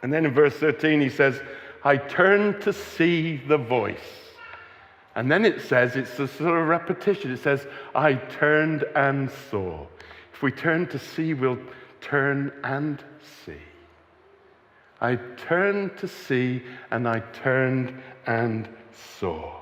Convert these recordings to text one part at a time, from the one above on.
And then in verse 13 he says, I turned to see the voice. And then it says, it's a sort of repetition. It says, I turned and saw. If we turn to see, we'll turn and see. I turned to see, and I turned and saw.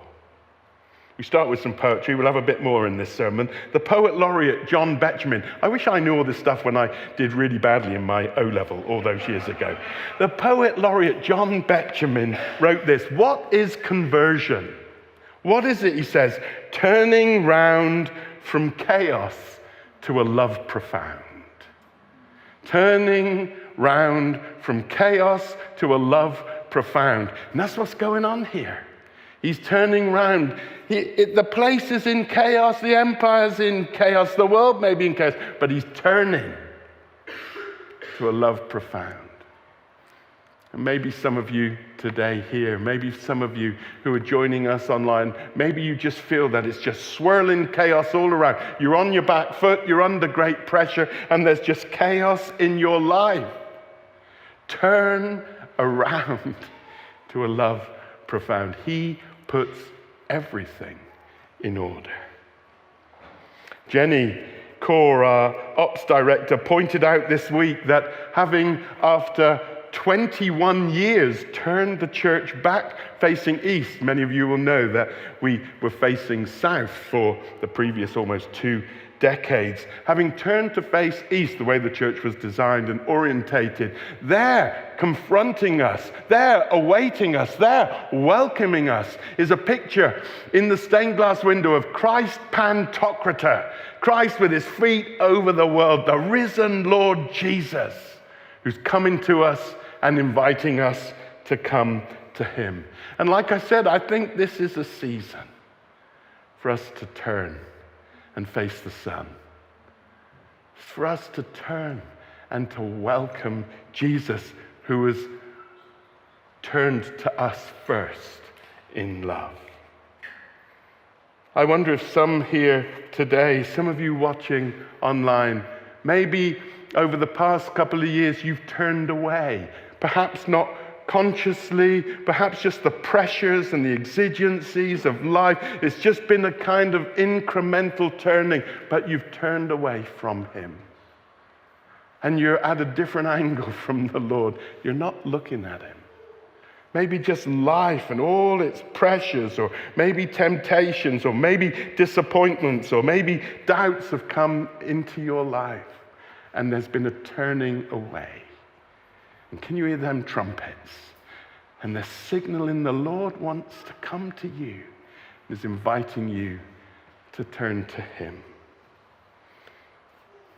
We start with some poetry. We'll have a bit more in this sermon. The poet laureate, John Betjeman. I wish I knew all this stuff when I did really badly in my O-level all those years ago. The poet laureate, John Betjeman, wrote this. What is conversion? What is it, he says? Turning round from chaos to a love profound. Turning round from chaos to a love profound. And that's what's going on here. He's turning round. The place is in chaos, the empire's in chaos, the world may be in chaos, but he's turning to a love profound. And maybe some of you today here, maybe some of you who are joining us online, maybe you just feel that it's just swirling chaos all around. You're on your back foot, you're under great pressure, and there's just chaos in your life. Turn around to a love profound. He puts everything in order. Jenny Core, our ops director, pointed out this week that having, after 21 years, turned the church back facing east. Many of you will know that we were facing south for the previous almost 2 decades. Having turned to face east, the way the church was designed and orientated, there confronting us, there awaiting us, there welcoming us is a picture in the stained glass window of Christ Pantocrator, Christ with his feet over the world, the risen Lord Jesus, who's coming to us and inviting us to come to him. And like I said, I think this is a season for us to turn and face the sun. For us to turn and to welcome Jesus, who has turned to us first in love. I wonder if some here today, some of you watching online, maybe over the past couple of years you've turned away. Perhaps not consciously, perhaps just the pressures and the exigencies of life. It's just been a kind of incremental turning, but you've turned away from him. And you're at a different angle from the Lord. You're not looking at him. Maybe just life and all its pressures, or maybe temptations, or maybe disappointments, or maybe doubts have come into your life, and there's been a turning away. And can you hear them trumpets? And they're signaling the Lord wants to come to you, is inviting you to turn to him.